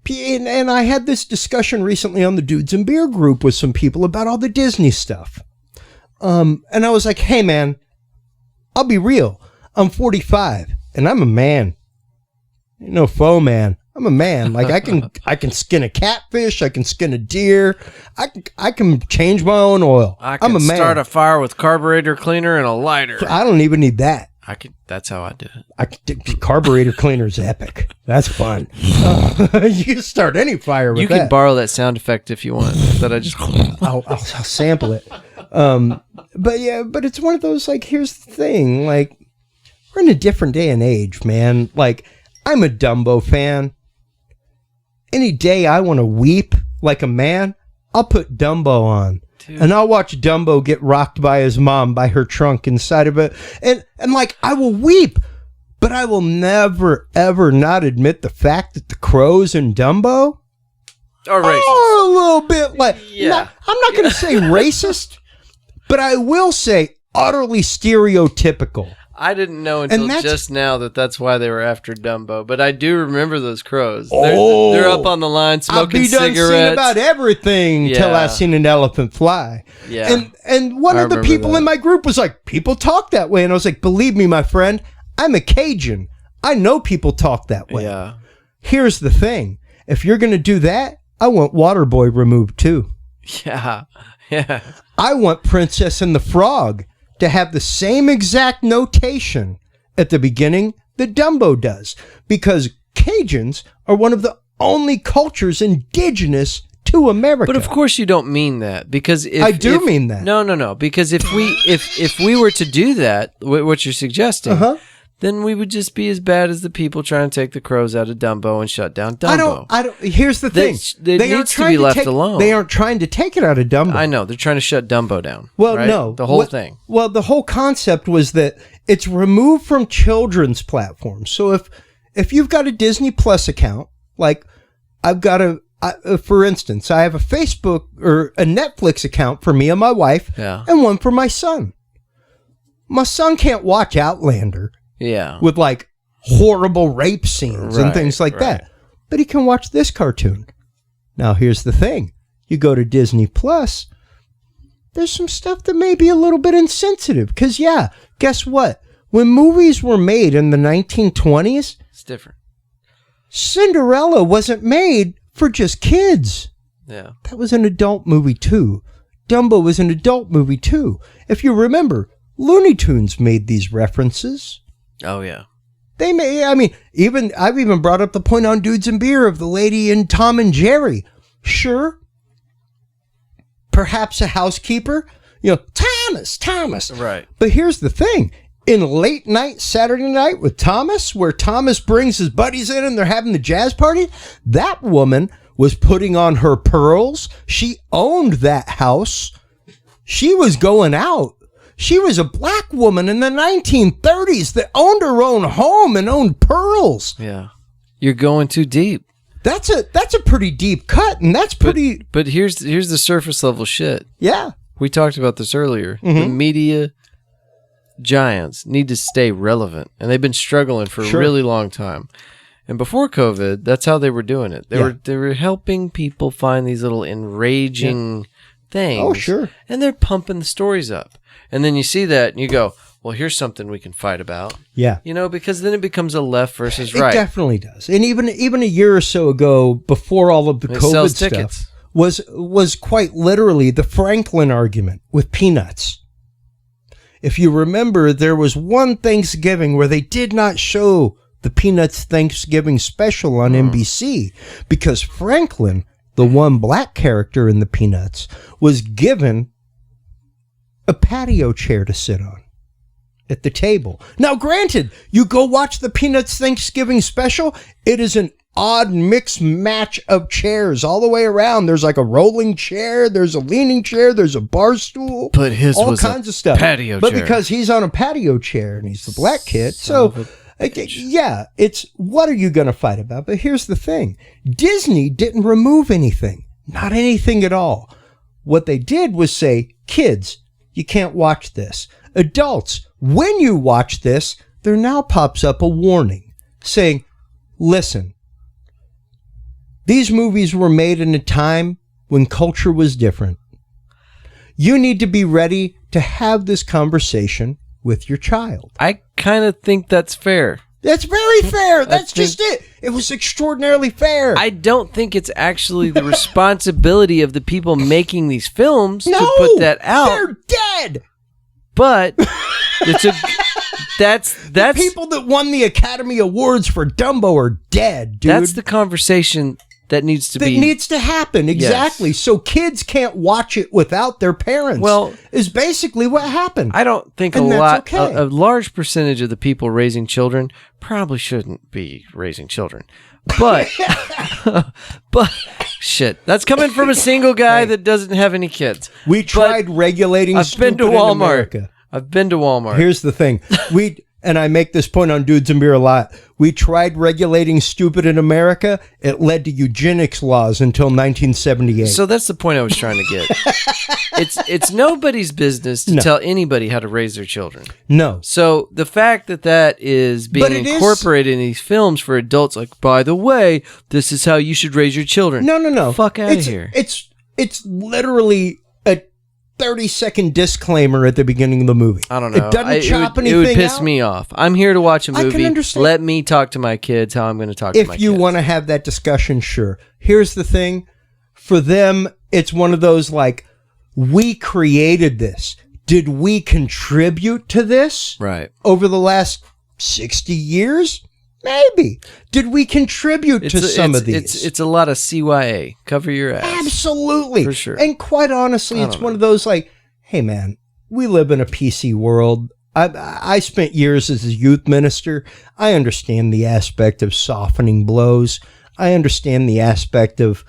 and I had this discussion recently on the Dudes and Beer group with some people about all the Disney stuff. And I was like, hey, man, I'll be real. I'm 45 and I'm a man. Ain't no faux man. I'm a man. Like I can skin a catfish. I can skin a deer. I can change my own oil. I'm a man. Start a fire with carburetor cleaner and a lighter. I don't even need that. That's how I do it. Carburetor cleaner is epic. That's fun. You can start any fire with that. You can borrow that sound effect if you want. That I just I'll sample it. But it's one of those, like, here's the thing, like, we're in a different day and age, man. Like, I'm a Dumbo fan. Any day I want to weep like a man, I'll put Dumbo on. Dude. And I'll watch Dumbo get rocked by his mom by her trunk inside of it. And like, I will weep, but I will never, ever not admit the fact that the crows in Dumbo are racist. Oh, a little bit like, I'm not going to say racist, but I will say utterly stereotypical. I didn't know until just now that's why they were after Dumbo, but I do remember those crows. They're up on the line smoking cigarettes. I've seen about everything till I seen an elephant fly. Yeah. And one of the people in my group was like, people talk that way. And I was like, believe me, my friend, I'm a Cajun. I know people talk that way. Yeah. Here's the thing. If you're going to do that, I want Waterboy removed too. Yeah. Yeah. I want Princess and the Frog to have the same exact notation at the beginning that Dumbo does, because Cajuns are one of the only cultures indigenous to America. But of course you don't mean that, because I do mean that. No. Because if we were to do that, what you're suggesting, then we would just be as bad as the people trying to take the crows out of Dumbo and shut down Dumbo. I don't. Here's the thing. They needs to be left alone. They aren't trying to take it out of Dumbo. I know. They're trying to shut Dumbo down. Well, right? no. The whole thing. Well, the whole concept was that it's removed from children's platforms. So if you've got a Disney Plus account, like I've got for instance, I have a Facebook or a Netflix account for me and my wife, and one for my son. My son can't watch Outlander. Yeah. With like horrible rape scenes and things like that. But he can watch this cartoon. Now, here's the thing. You go to Disney Plus, there's some stuff that may be a little bit insensitive. Because, guess what? When movies were made in the 1920s, it's different. Cinderella wasn't made for just kids. Yeah. That was an adult movie too. Dumbo was an adult movie too. If you remember, Looney Tunes made these references. Oh, yeah. They may, I mean, I've even brought up the point on Dudes and Beer of the lady in Tom and Jerry. Sure. Perhaps a housekeeper. You know, Thomas. Right. But here's the thing. In Late Night Saturday Night with Thomas, where Thomas brings his buddies in and they're having the jazz party, that woman was putting on her pearls. She owned that house. She was going out. She was a black woman in the 1930s that owned her own home and owned pearls. Yeah. You're going too deep. That's a pretty deep cut, and that's pretty... But here's the surface level shit. Yeah. We talked about this earlier. Mm-hmm. The media giants need to stay relevant, and they've been struggling for a really long time. And before COVID, that's how they were doing it. They were helping people find these little enraging things. Oh, sure. And they're pumping the stories up. And then you see that and you go, well, here's something we can fight about. Yeah. You know, because then it becomes a left versus right. It definitely does. And even a year or so ago, before all of the COVID stuff, was quite literally the Franklin argument with Peanuts. If you remember, there was one Thanksgiving where they did not show the Peanuts Thanksgiving special on NBC because Franklin, the one black character in the Peanuts, was given a patio chair to sit on at the table. Now, granted, you go watch the Peanuts Thanksgiving special, it is an odd mixed match of chairs all the way around. There's like a rolling chair, there's a leaning chair, there's a bar stool, but his all was kinds of stuff. Patio but chair. Because he's on a patio chair and he's the black kid, so yeah, it's what are you going to fight about? But here's the thing. Disney didn't remove anything. Not anything at all. What they did was say, kids, you can't watch this. Adults, when you watch this, there now pops up a warning saying, listen, these movies were made in a time when culture was different. You need to be ready to have this conversation with your child. I kind of think that's fair. That's very fair. That's just it. It was extraordinarily fair. I don't think it's actually the responsibility of the people making these films to put that out. They're dead. But it's that's the people that won the Academy Awards for Dumbo are dead, dude. That's the conversation that needs to happen. Exactly. Yes. So kids can't watch it without their parents. Well, is basically what happened. I don't think a large percentage of the people raising children probably shouldn't be raising children. But but shit, that's coming from a single guy that doesn't have any kids. We tried regulating stupid in America. I've been to Walmart. Here's the thing. And I make this point on Dudes and Beer a lot. We tried regulating stupid in America. It led to eugenics laws until 1978. So that's the point I was trying to get. It's nobody's business to tell anybody how to raise their children. No. So the fact that is being incorporated in these films for adults, like, by the way, this is how you should raise your children. No. Fuck out of here. It's literally a 30-second disclaimer at the beginning of the movie. I don't know. It doesn't chop anything out. It would piss me off. I'm here to watch a movie. I can understand. Let me talk to my kids how I'm going to talk to my kids. If you want to have that discussion, sure. Here's the thing. For them, it's one of those like, we created this. Did we contribute to this? Right. Over the last 60 years? Maybe. Did we contribute to some of these? It's a lot of CYA. Cover your ass. Absolutely. For sure. And quite honestly, it's one of those like, hey man, we live in a PC world. I spent years as a youth minister. I understand the aspect of softening blows. I understand the aspect of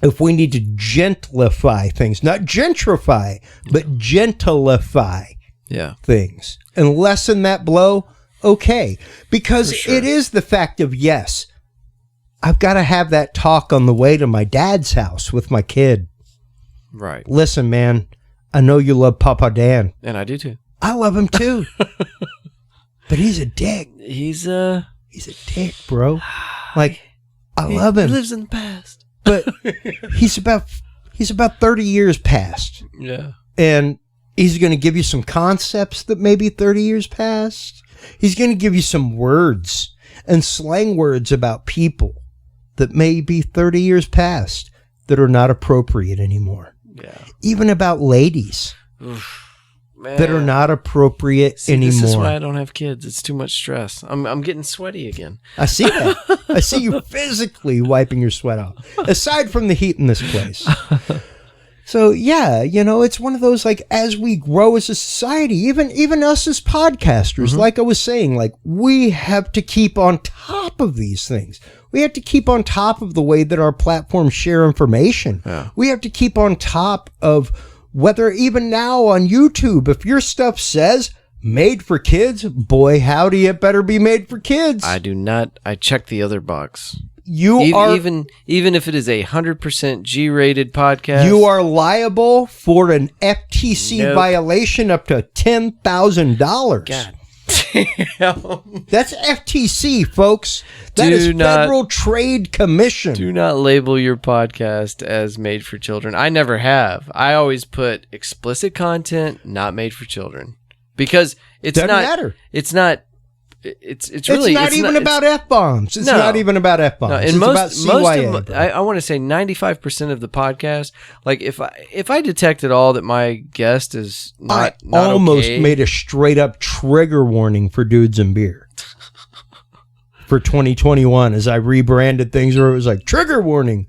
if we need to gentlify things, not gentrify, but gentlify things and lessen that blow. Okay, because it is the fact of, yes, I've got to have that talk on the way to my dad's house with my kid. Right. Listen, man, I know you love Papa Dan. And I do too. I love him too. But he's a dick. He's a dick, bro. Like, I love him. He lives in the past. But he's about 30 years past. Yeah. And he's going to give you some concepts that maybe 30 years past. He's going to give you some words. and slang words about people that may be 30 years past that are not appropriate anymore. Yeah. Even about ladies. Oof. Man. That are not appropriate anymore. This is why I don't have kids. It's too much stress. I'm getting sweaty again. I see that. I see you physically wiping your sweat off. Aside from the heat in this place. So yeah, it's one of those, like, as we grow as a society, even us as podcasters, like I was saying, like, we have to keep on top of these things. We have to keep on top of the way that our platforms share information. Yeah. We have to keep on top of whether even now on YouTube, if your stuff says made for kids, boy, howdy, it better be made for kids. I do not. I check the other box. Even if it is 100% G-rated podcast, you are liable for an FTC violation up to $10,000. God damn. That's FTC, folks. That is Federal Trade Commission. Do not label your podcast as made for children. I never have. I always put explicit content, not made for children, because it's Doesn't not. matter. It's not. It's really not even about F-bombs. It's not even about F-bombs. No, and it's about CYA. I want to say 95% of the podcast, like if I detect at all that my guest is not almost okay, made a straight up trigger warning for Dudes and Beer for 2021 as I rebranded things where it was like trigger warning.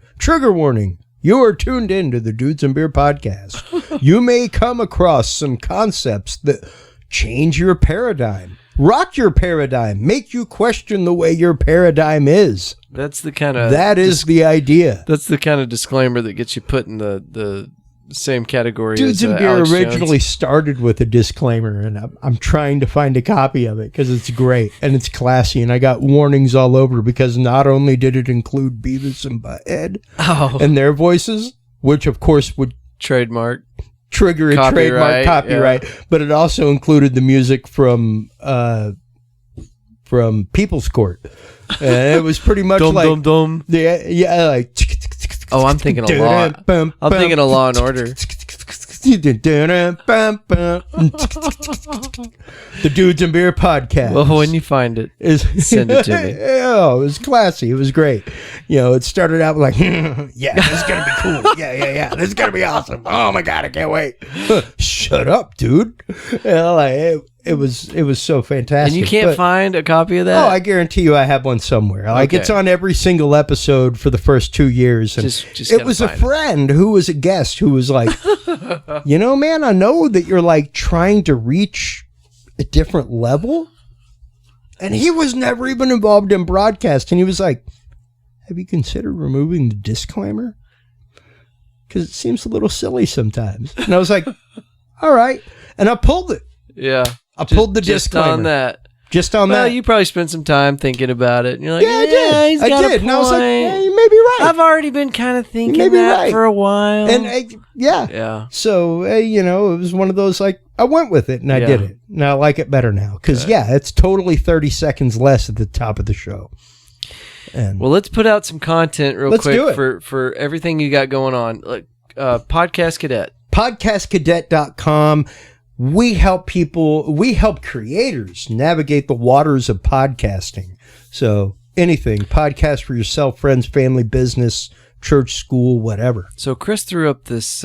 You are tuned in to the Dudes and Beer podcast. You may come across some concepts that change your paradigm. Rock your paradigm. Make you question the way your paradigm is. That's the kind of... That is the idea. That's the kind of disclaimer that gets you put in the same category Dudes as and Beer Alex originally Jones. started with a disclaimer, and I'm trying to find a copy of it because it's great and it's classy, and I got warnings all over because not only did it include Beavis and Butthead and their voices, which of course would trigger a trademark copyright, but it also included the music from People's Court. And it was pretty much like like oh, I'm thinking a lot. I'm thinking of Law and Order. The Dudes and Beer podcast. Well, when you find it, send it to me. Oh, it was classy. It was great. It started out like, yeah, this is gonna be cool. Yeah. This is gonna be awesome. Oh my god, I can't wait. Shut up, dude. It was so fantastic. And you can't find a copy of that? Oh, I guarantee you I have one somewhere. Like, it's on every single episode for the first 2 years. And just it was a friend who was a guest who was like, man, I know that you're like trying to reach a different level. And he was never even involved in broadcast. And he was like, have you considered removing the disclaimer? Because it seems a little silly sometimes. And I was like, all right. And I pulled it. Yeah. I pulled the disclaimer. Just on that. Well, you probably spent some time thinking about it. And you're like, I did. He's got a point. And I was like, yeah, you may be right. I've already been kind of thinking that for a while. And yeah. So, it was one of those, like, I went with it and I did it. And I like it better now. Because, it's totally 30 seconds less at the top of the show. And well, let's put out some content real quick do it. for everything you got going on. Like, Podcast Cadet. PodcastCadet.com. We help creators navigate the waters of podcasting. So anything, podcast for yourself, friends, family, business, church, school, whatever. So Chris threw up this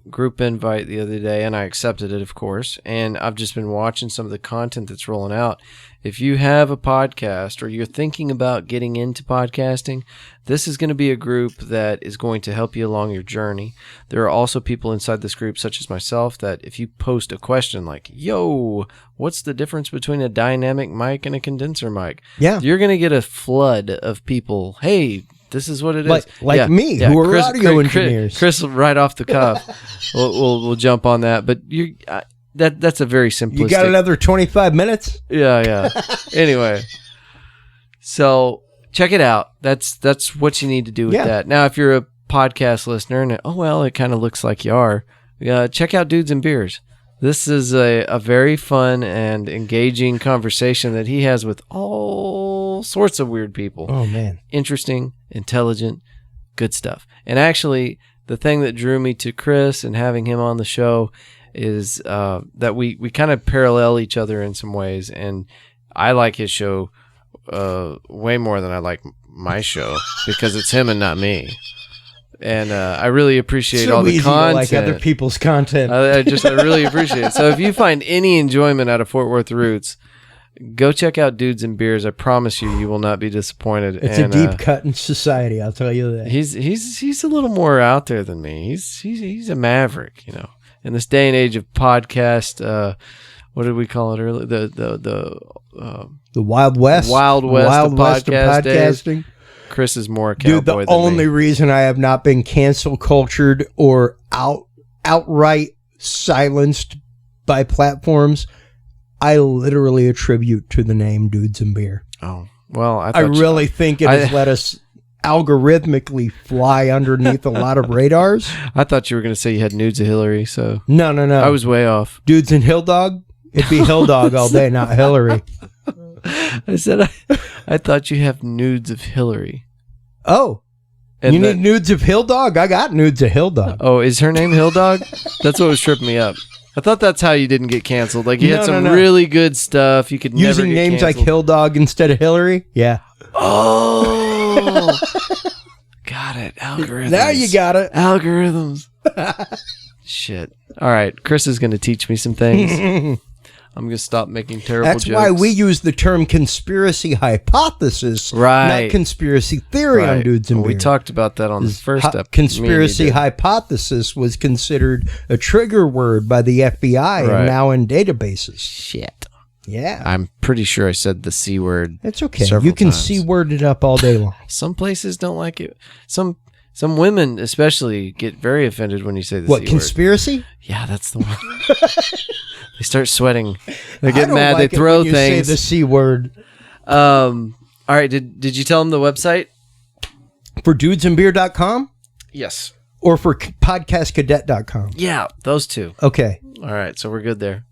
group invite the other day, and I accepted it, of course. And I've just been watching some of the content that's rolling out. If you have a podcast or you're thinking about getting into podcasting, this is going to be a group that is going to help you along your journey. There are also people inside this group, such as myself, that if you post a question like, yo, what's the difference between a dynamic mic and a condenser mic? Yeah. You're going to get a flood of people. Hey, this is what it is. Like me, who are audio engineers. Chris, right off the cuff, we'll jump on that. But that's a very simplistic. You got another 25 minutes? Yeah. Anyway, so check it out. That's what you need to do with that. Now, if you're a podcast listener and it kind of looks like you are, check out Dudes and Beers. This is a very fun and engaging conversation that he has with all sorts of weird people. Oh, man. Interesting, intelligent, good stuff. And actually, the thing that drew me to Chris and having him on the show is that we kind of parallel each other in some ways. And I like his show way more than I like my show because it's him and not me. And I really appreciate all the content. Like other people's content. I really appreciate it. So if you find any enjoyment out of Fort Worth Roots, go check out Dudes and Beers. I promise you will not be disappointed. It's a deep cut in society, I'll tell you that. He's a little more out there than me. He's a maverick, you know. In this day and age of podcast, what did we call it earlier? The Wild West. Wild West of podcasting. Podcasting. Chris is more a cowboy Dude, the only reason I have not been cancel cultured or outright silenced by platforms, I literally attribute to the name Dudes and Beer. Oh, well, I really think it has let us algorithmically fly underneath a lot of radars. I thought you were going to say you had nudes of Hillary, so... No. I was way off. Dudes and Hill Dog? It'd be Hill Dog all day, not Hillary. I said, I thought you have nudes of Hillary. Oh. And you need nudes of Hill Dog? I got nudes of Hill Dog. Oh, is her name Hill Dog? That's what was tripping me up. I thought that's how you didn't get canceled. Like, you had some really good stuff. You could never using get names canceled. like Hill Dog instead of Hillary? Yeah. Oh. Got it. Algorithms. Now you got it. Algorithms. Shit. All right. Chris is going to teach me some things. I'm going to stop making terrible jokes. That's why we use the term conspiracy hypothesis, not conspiracy theory on Dudes and Beer. We talked about that on the first episode. Conspiracy hypothesis was considered a trigger word by the FBI and now in databases. Shit. Yeah. I'm pretty sure I said the C word. It's okay. You can C-word it up all day long. Some places don't like it. Some women especially get very offended when you say the C word. What, conspiracy? Yeah, that's the one. They start sweating. They get mad. They throw things. Say the C word. All right. Did you tell them the website? For dudesandbeer.com? Yes. Or for podcastcadet.com? Yeah, those two. Okay. All right. So we're good there.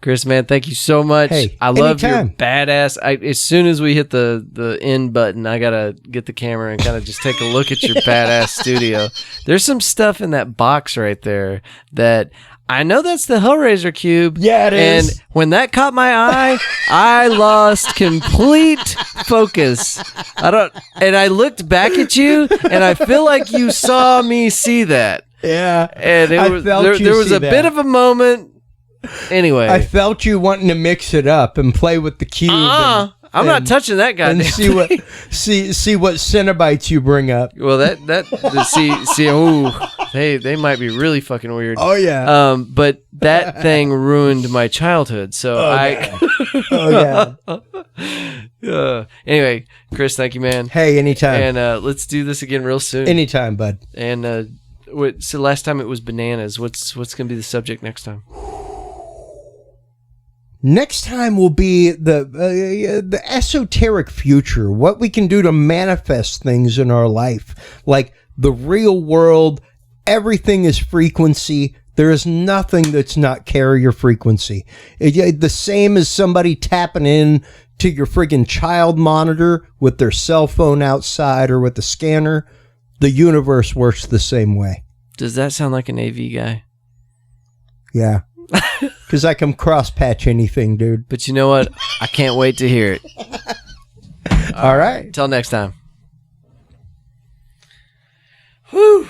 Chris, man, thank you so much. Hey, I love your badass. As soon as we hit the end button, I gotta get the camera and kind of just take a look at your badass studio. There's some stuff in that box right there that I know that's the Hellraiser cube. Yeah, it is. And when that caught my eye, I lost complete focus. And I looked back at you, and I feel like you saw me see that. Yeah, and there was a bit of a moment. Anyway, I felt you wanting to mix it up and play with the cube. I'm not touching that guy. And see what Cenobites you bring up. Well, they might be really fucking weird. Oh yeah. But that thing ruined my childhood. So anyway, Chris, thank you, man. Hey, anytime. And let's do this again real soon. Anytime, bud. And so last time it was bananas. What's going to be the subject next time? Next time will be the esoteric future, what we can do to manifest things in our life. Like the real world, everything is frequency. There is nothing that's not carrier frequency. The same as somebody tapping in to your friggin' child monitor with their cell phone outside or with the scanner. The universe works the same way. Does that sound like an AV guy? Yeah. Because I can cross-patch anything, dude. But you know what? I can't wait to hear it. All right. Till next time. Whew.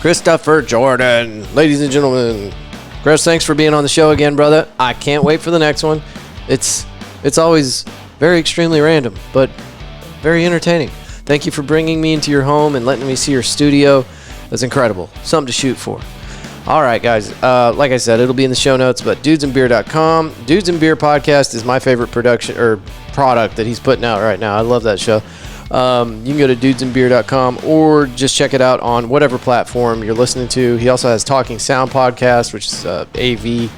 Christopher Jordan. Ladies and gentlemen. Chris, thanks for being on the show again, brother. I can't wait for the next one. It's always very extremely random, but very entertaining. Thank you for bringing me into your home and letting me see your studio. That's incredible. Something to shoot for. All right, guys. Like I said, it'll be in the show notes, but dudesandbeer.com. Dudes and Beer podcast is my favorite production or product that he's putting out right now. I love that show. You can go to dudesandbeer.com or just check it out on whatever platform you're listening to. He also has Talking Sound podcast, which is AV,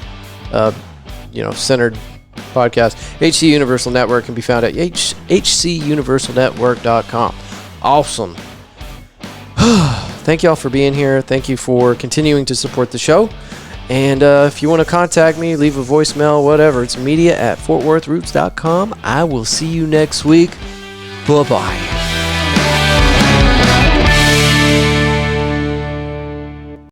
centered podcast. HC Universal Network can be found at hcuniversalnetwork.com. Awesome. Thank you all for being here. Thank you for continuing to support the show. And if you want to contact me, leave a voicemail, whatever, it's media@fortworthroots.com. I will see you next week. Bye-bye.